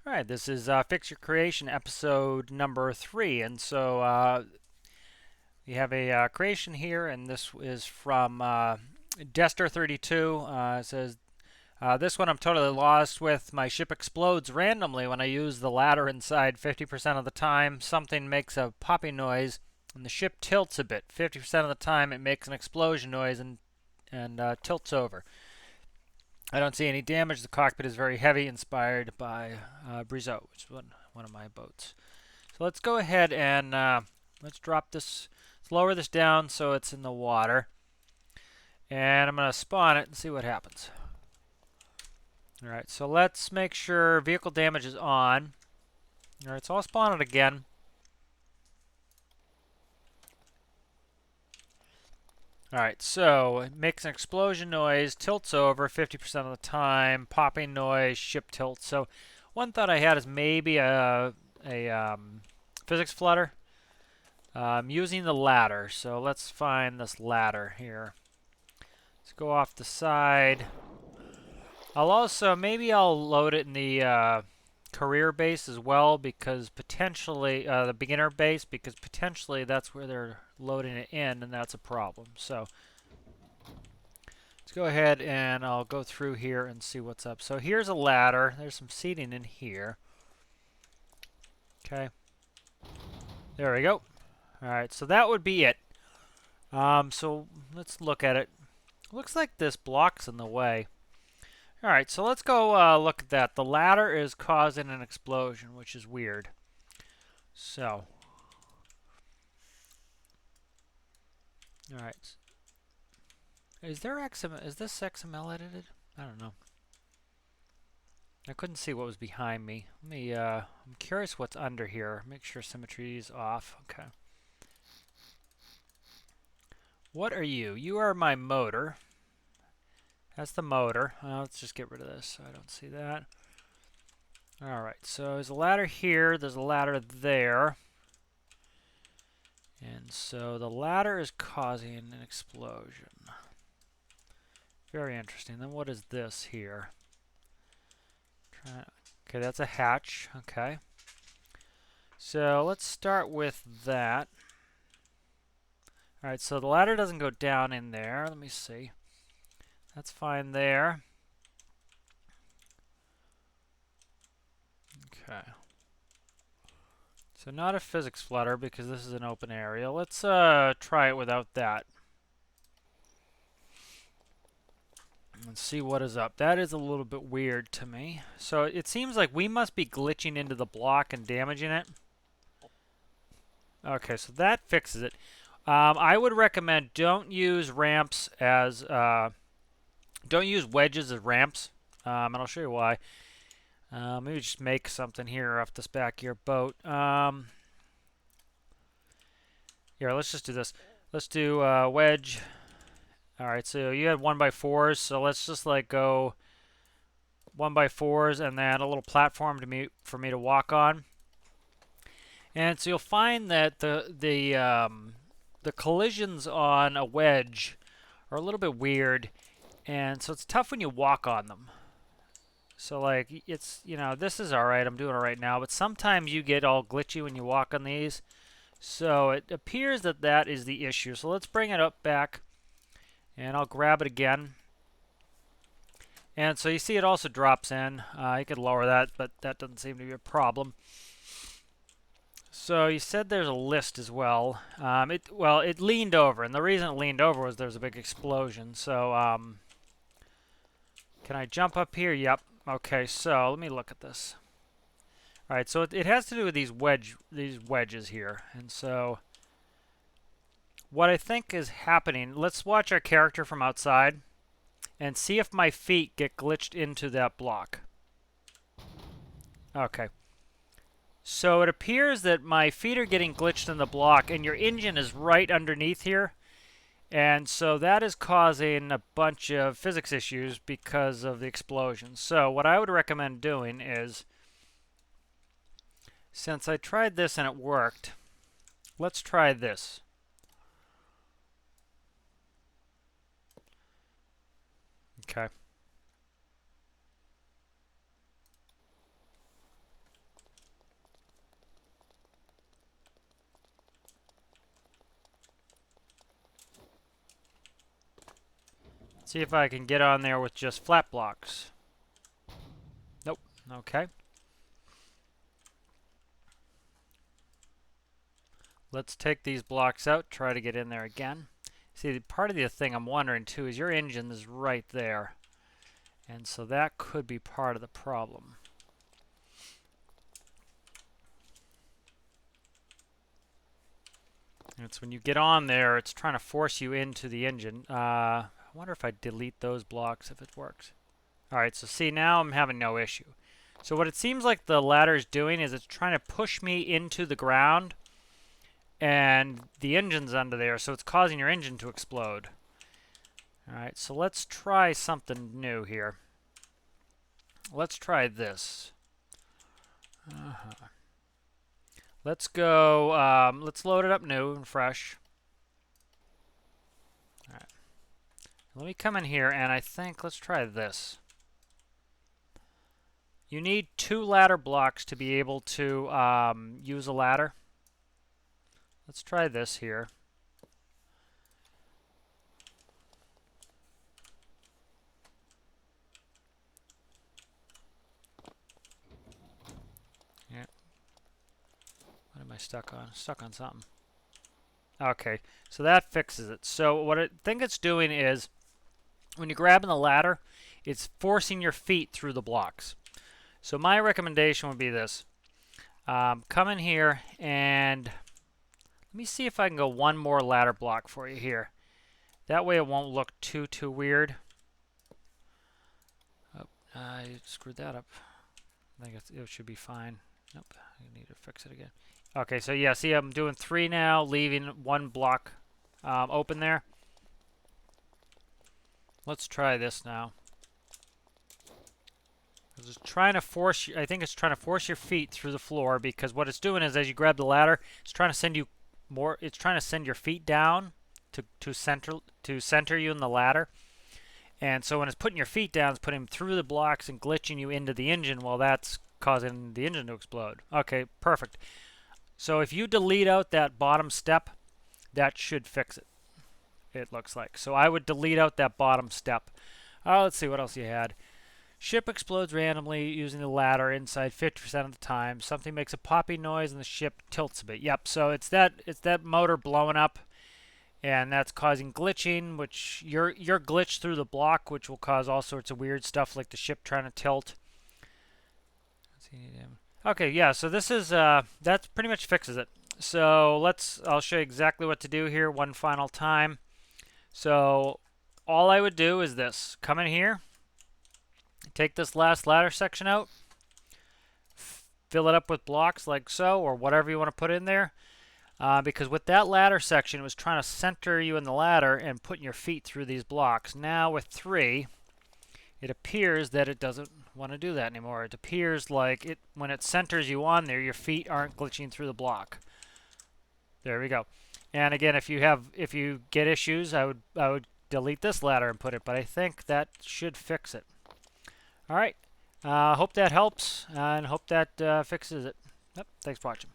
All right, this is Fix Your Creation episode number 3. And so we have a creation here, and this is from Dester32. It says, this one I'm totally lost with. My ship explodes randomly when I use the ladder inside 50% of the time. Something makes a popping noise, and the ship tilts a bit. 50% of the time, it makes an explosion noise and tilts over. I don't see any damage. The cockpit is very heavy, inspired by Briseau, which is one of my boats. So let's go ahead and let's drop this, let's lower this down so it's in the water. And I'm going to spawn it and see what happens. All right, so let's make sure vehicle damage is on. All right, so I'll spawn it again. All right, so it makes an explosion noise, tilts over 50% of the time, popping noise, ship tilts. So one thought I had is maybe a physics flutter. I'm using the ladder, so let's find this ladder here. Let's go off the side. Maybe I'll load it in the career base as well, because potentially, the beginner base, because potentially that's where they're loading it in, and that's a problem. So let's go ahead and I'll go through here and see what's up. So here's a ladder. There's some seating in here. Okay. There we go. All right, so that would be it. So let's look at it. Looks like this block's in the way. All right, so let's go look at that. The ladder is causing an explosion, which is weird. So, all right. Is there XML? Is this XML edited? I don't know. I couldn't see what was behind me. I'm curious what's under here. Make sure symmetry is off. Okay. What are you? You are my motor. That's the motor. Let's just get rid of this so I don't see that. Alright, so there's a ladder here. There's a ladder there. And so the ladder is causing an explosion. Very interesting. Then what is this here? Okay, that's a hatch. Okay. So let's start with that. Alright, so the ladder doesn't go down in there. Let me see. That's fine there. Okay. So not a physics flutter because this is an open area. Let's try it without that. Let's see what is up. That is a little bit weird to me. So it seems like we must be glitching into the block and damaging it. Okay, so that fixes it. I would recommend don't use ramps as don't use wedges as ramps, and I'll show you why. Maybe just make something here off this back of your boat. Here, let's just do this. Let's do wedge. All right, so you had 1x4s, so let's just like go 1x4s and then a little platform for me to walk on. And so you'll find that the collisions on a wedge are a little bit weird, and so it's tough when you walk on them. So like it's, this is all right. I'm doing it right now, but sometimes you get all glitchy when you walk on these. So it appears that that is the issue. So let's bring it up back, and I'll grab it again. And so you see it also drops in. You could lower that, but that doesn't seem to be a problem. So you said there's a list as well. It leaned over, and the reason it leaned over was there's a big explosion. So can I jump up here? Yep. Okay, so let me look at this. All right, so it has to do with these wedges here, and so what I think is happening. Let's watch our character from outside and see if my feet get glitched into that block. Okay. So it appears that my feet are getting glitched in the block, and your engine is right underneath here. And so that is causing a bunch of physics issues because of the explosion. So what I would recommend doing is, since I tried this and it worked, let's try this. Okay. See if I can get on there with just flat blocks. Nope. Okay. Let's take these blocks out, try to get in there again. See, part of the thing I'm wondering too is your engine is right there. And so that could be part of the problem. And it's when you get on there, it's trying to force you into the engine. I wonder if I delete those blocks if it works. Alright, so see, now I'm having no issue. So what it seems like the ladder is doing is it's trying to push me into the ground, and the engine's under there, so it's causing your engine to explode. Alright, so let's try something new here. Let's try this. Let's go, let's load it up new and fresh. Alright. Let me come in here and I think, let's try this. You need 2 ladder blocks to be able to use a ladder. Let's try this here. Yeah. What am I stuck on? Stuck on something. Okay, so that fixes it. So what I think it's doing is, when you're grabbing the ladder, it's forcing your feet through the blocks. So my recommendation would be this. Come in here and let me see if I can go one more ladder block for you here. That way it won't look too weird. Oh, I screwed that up. I think it should be fine. Nope, I need to fix it again. Okay, so yeah, see I'm doing 3 now, leaving 1 block open there. Let's try this now. It's trying to force you, I think it's trying to force your feet through the floor, because what it's doing is as you grab the ladder, it's trying to send you more, it's trying to send your feet down to center you in the ladder. And so when it's putting your feet down, it's putting them through the blocks and glitching you into the engine. Well, that's causing the engine to explode. Okay, perfect. So if you delete out that bottom step, that should fix it, it looks like. So I would delete out that bottom step. Let's see what else you had. Ship explodes randomly using the ladder inside 50% of the time. Something makes a popping noise and the ship tilts a bit. Yep, so it's that motor blowing up, and that's causing glitching, which you're glitched through the block, which will cause all sorts of weird stuff like the ship trying to tilt. Okay, yeah, so this is that pretty much fixes it. So I'll show you exactly what to do here one final time. So all I would do is this. Come in here, take this last ladder section out, fill it up with blocks like so, or whatever you want to put in there. Because with that ladder section, it was trying to center you in the ladder and putting your feet through these blocks. Now with 3, it appears that it doesn't want to do that anymore. It appears like when it centers you on there, your feet aren't glitching through the block. There we go. And again, if you get issues, I would delete this ladder and put it, but I think that should fix it. All right. Hope that helps, and hope that fixes it. Yep, thanks for watching.